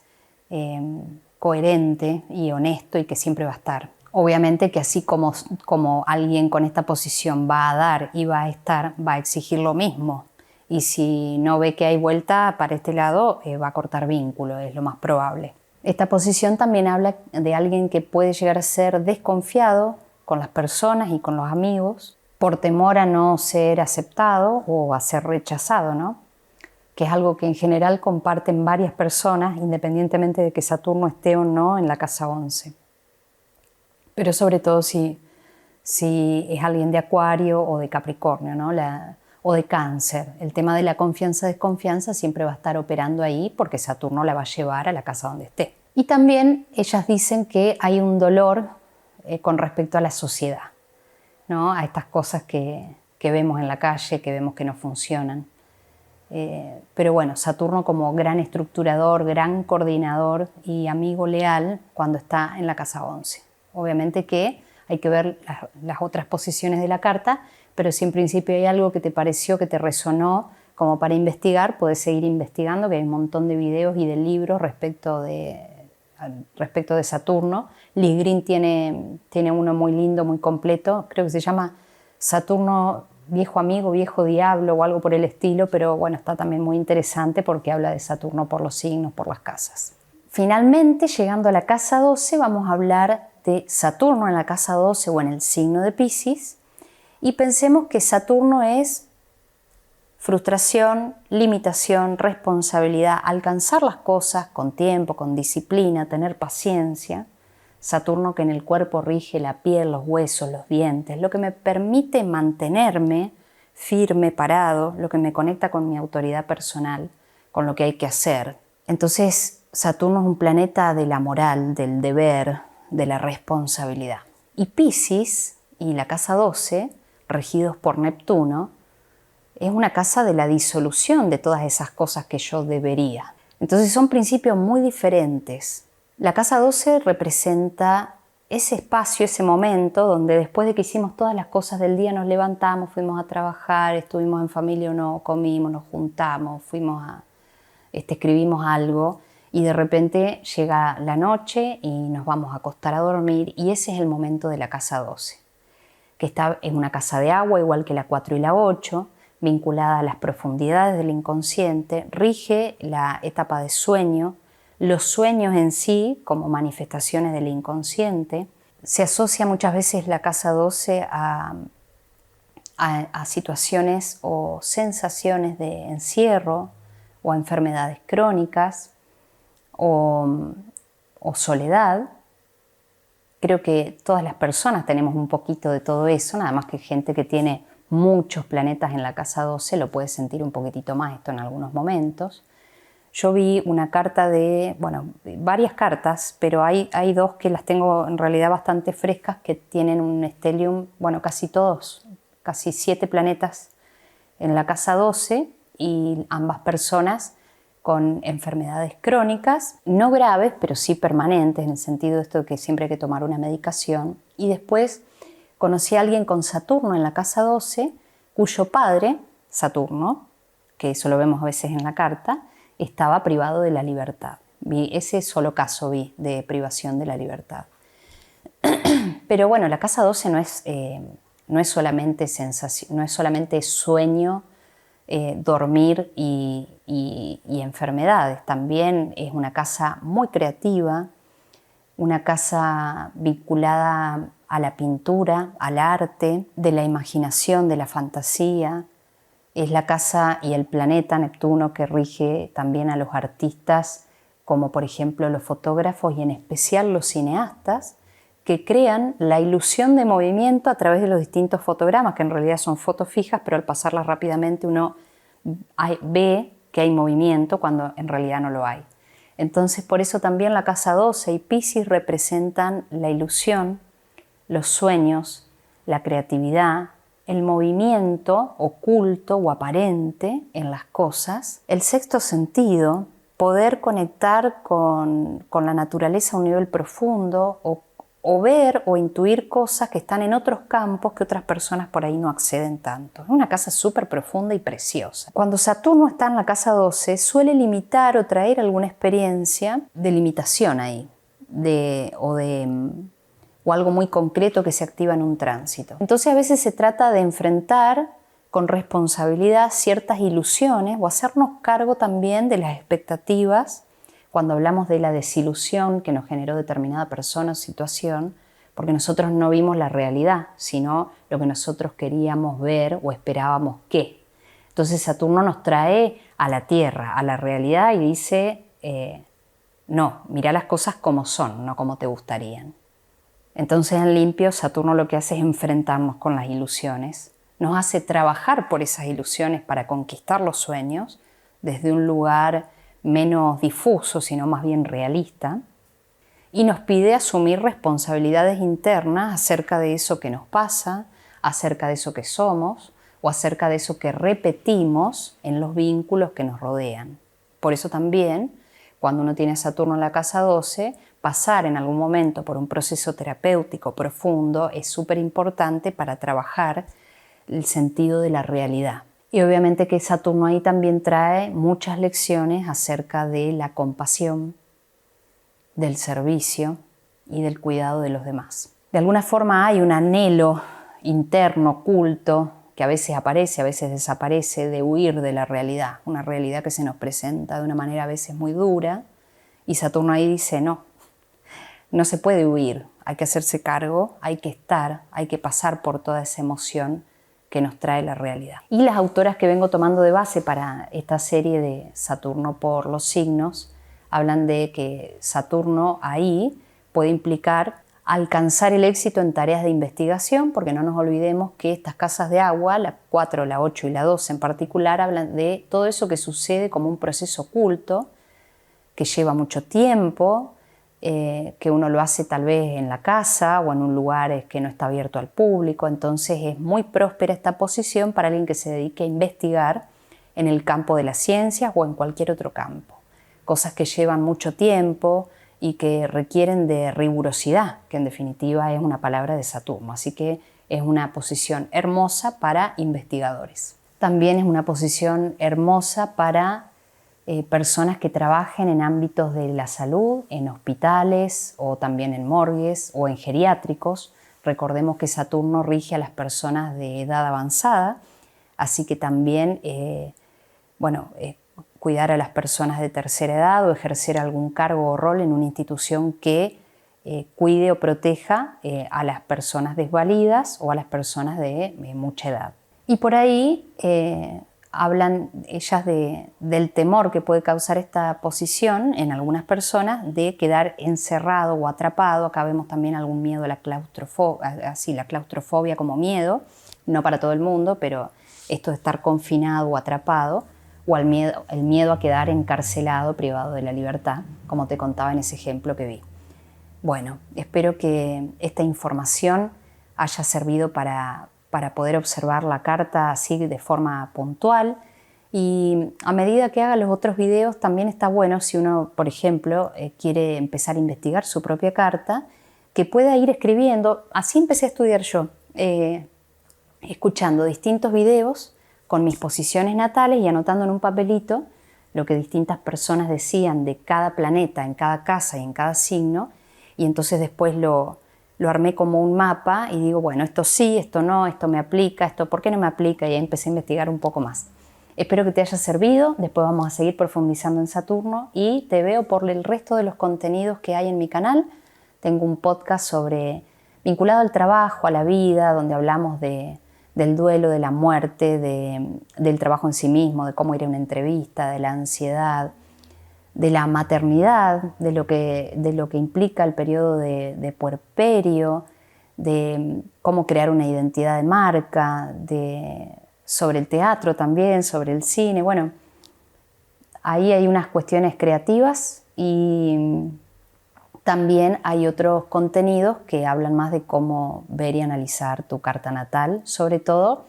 coherente y honesto y que siempre va a estar. Obviamente que así como alguien con esta posición va a dar y va a estar, va a exigir lo mismo. Y si no ve que hay vuelta para este lado, va a cortar vínculo, es lo más probable. Esta posición también habla de alguien que puede llegar a ser desconfiado con las personas y con los amigos, por temor a no ser aceptado o a ser rechazado, ¿no? Que es algo que en general comparten varias personas, independientemente de que Saturno esté o no en la casa 11. Pero sobre todo si es alguien de Acuario o de Capricornio, ¿no? O de Cáncer. El tema de la confianza-desconfianza siempre va a estar operando ahí porque Saturno la va a llevar a la casa donde esté. Y también ellas dicen que hay un dolor con respecto a la sociedad, ¿no? A estas cosas que vemos en la calle, que vemos que no funcionan. Pero bueno, Saturno como gran estructurador, gran coordinador y amigo leal cuando está en la casa 11. Obviamente que hay que ver las otras posiciones de la carta, pero si en principio hay algo que te pareció, que te resonó como para investigar, puedes seguir investigando, que hay un montón de videos y de libros respecto de Saturno. Liz Green tiene uno muy lindo, muy completo, creo que se llama Saturno viejo amigo, viejo diablo o algo por el estilo, pero bueno, está también muy interesante porque habla de Saturno por los signos, por las casas. Finalmente, llegando a la casa 12, vamos a hablar de Saturno en la casa 12 o en el signo de Piscis, y pensemos que Saturno es frustración, limitación, responsabilidad, alcanzar las cosas con tiempo, con disciplina, tener paciencia. Saturno que en el cuerpo rige la piel, los huesos, los dientes, lo que me permite mantenerme firme, parado, lo que me conecta con mi autoridad personal, con lo que hay que hacer. Entonces, Saturno es un planeta de la moral, del deber, de la responsabilidad. Y Piscis y la casa 12, regidos por Neptuno, es una casa de la disolución de todas esas cosas que yo debería. Entonces son principios muy diferentes. La casa 12 representa ese espacio, ese momento donde después de que hicimos todas las cosas del día nos levantamos, fuimos a trabajar, estuvimos en familia o no, comimos, nos juntamos, escribimos algo y de repente llega la noche y nos vamos a acostar a dormir, y ese es el momento de la casa 12, que está en una casa de agua igual que la 4 y la 8, vinculada a las profundidades del inconsciente, rige la etapa de sueño, los sueños en sí como manifestaciones del inconsciente. Se asocia muchas veces la casa 12 a situaciones o sensaciones de encierro o a enfermedades crónicas o soledad. Creo que todas las personas tenemos un poquito de todo eso, nada más que gente que tiene muchos planetas en la casa 12 lo puede sentir un poquitito más esto en algunos momentos. Yo vi una carta varias cartas, pero hay dos que las tengo en realidad bastante frescas que tienen un stellium, casi todos, casi 7 planetas en la casa 12 y ambas personas con enfermedades crónicas, no graves, pero sí permanentes, en el sentido de esto de que siempre hay que tomar una medicación. Y después conocí a alguien con Saturno en la casa 12, cuyo padre, Saturno, que eso lo vemos a veces en la carta, estaba privado de la libertad. Ese solo caso vi de privación de la libertad. Pero bueno, la casa 12 no es solamente sensación, no es solamente sueño, dormir y enfermedades. También es una casa muy creativa, una casa vinculada a la pintura, al arte, de la imaginación, de la fantasía. Es la casa y el planeta Neptuno que rige también a los artistas, como por ejemplo los fotógrafos y en especial los cineastas, que crean la ilusión de movimiento a través de los distintos fotogramas, que en realidad son fotos fijas, pero al pasarlas rápidamente uno ve que hay movimiento cuando en realidad no lo hay. Entonces, por eso también la casa 12 y Piscis representan la ilusión, los sueños, la creatividad, el movimiento oculto o aparente en las cosas, el sexto sentido, poder conectar con la naturaleza a un nivel profundo o ver o intuir cosas que están en otros campos que otras personas por ahí no acceden tanto. Es una casa súper profunda y preciosa. Cuando Saturno está en la casa 12, suele limitar o traer alguna experiencia de limitación ahí, o algo muy concreto que se activa en un tránsito. Entonces a veces se trata de enfrentar con responsabilidad ciertas ilusiones o hacernos cargo también de las expectativas cuando hablamos de la desilusión que nos generó determinada persona o situación, porque nosotros no vimos la realidad, sino lo que nosotros queríamos ver o esperábamos que. Entonces Saturno nos trae a la Tierra, a la realidad y dice, no, mira las cosas como son, no como te gustarían. Entonces en limpio Saturno lo que hace es enfrentarnos con las ilusiones, nos hace trabajar por esas ilusiones para conquistar los sueños desde un lugar menos difuso, sino más bien realista, y nos pide asumir responsabilidades internas acerca de eso que nos pasa, acerca de eso que somos o acerca de eso que repetimos en los vínculos que nos rodean. Por eso también, cuando uno tiene a Saturno en la casa 12, pasar en algún momento por un proceso terapéutico profundo es súper importante para trabajar el sentido de la realidad. Y obviamente que Saturno ahí también trae muchas lecciones acerca de la compasión, del servicio y del cuidado de los demás. De alguna forma hay un anhelo interno, oculto, que a veces aparece, a veces desaparece, de huir de la realidad. Una realidad que se nos presenta de una manera a veces muy dura. Y Saturno ahí dice, no se puede huir, hay que hacerse cargo, hay que estar, hay que pasar por toda esa emoción que nos trae la realidad. Y las autoras que vengo tomando de base para esta serie de Saturno por los signos hablan de que Saturno ahí puede implicar alcanzar el éxito en tareas de investigación, porque no nos olvidemos que estas casas de agua, la 4, la 8 y la 12 en particular, hablan de todo eso que sucede como un proceso oculto, que lleva mucho tiempo, que uno lo hace tal vez en la casa o en un lugar que no está abierto al público. Entonces es muy próspera esta posición para alguien que se dedique a investigar en el campo de las ciencias o en cualquier otro campo. Cosas que llevan mucho tiempo y que requieren de rigurosidad, que en definitiva es una palabra de Saturno. Así que es una posición hermosa para investigadores. También es una posición hermosa para personas que trabajen en ámbitos de la salud, en hospitales o también en morgues o en geriátricos. Recordemos que Saturno rige a las personas de edad avanzada, así que también cuidar a las personas de tercera edad o ejercer algún cargo o rol en una institución que cuide o proteja a las personas desvalidas o a las personas de mucha edad. Y por ahí hablan ellas del temor que puede causar esta posición en algunas personas de quedar encerrado o atrapado. Acá vemos también algún miedo a la claustrofobia como miedo, no para todo el mundo, pero esto de estar confinado o atrapado, o el miedo a quedar encarcelado, privado de la libertad, como te contaba en ese ejemplo que vi. Bueno, espero que esta información haya servido para poder observar la carta así de forma puntual, y a medida que haga los otros videos también está bueno si uno, por ejemplo, quiere empezar a investigar su propia carta, que pueda ir escribiendo. Así empecé a estudiar yo, escuchando distintos videos con mis posiciones natales y anotando en un papelito lo que distintas personas decían de cada planeta, en cada casa y en cada signo, y entonces después lo armé como un mapa y digo, bueno, esto sí, esto no, esto me aplica, esto ¿por qué no me aplica? Y ahí empecé a investigar un poco más. Espero que te haya servido, después vamos a seguir profundizando en Saturno y te veo por el resto de los contenidos que hay en mi canal. Tengo un podcast vinculado al trabajo, a la vida, donde hablamos del duelo, de la muerte, del trabajo en sí mismo, de cómo ir a una entrevista, de la ansiedad, de la maternidad, de lo que implica el periodo de puerperio, de cómo crear una identidad de marca, sobre el teatro también, sobre el cine. Bueno, ahí hay unas cuestiones creativas y también hay otros contenidos que hablan más de cómo ver y analizar tu carta natal, sobre todo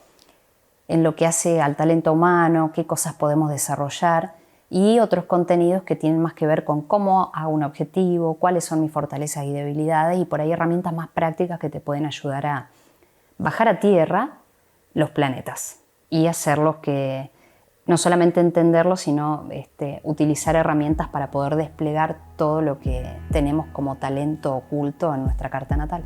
en lo que hace al talento humano, qué cosas podemos desarrollar, y otros contenidos que tienen más que ver con cómo hago un objetivo, cuáles son mis fortalezas y debilidades, y por ahí herramientas más prácticas que te pueden ayudar a bajar a tierra los planetas y hacerlos que no solamente entenderlos, sino utilizar herramientas para poder desplegar todo lo que tenemos como talento oculto en nuestra carta natal.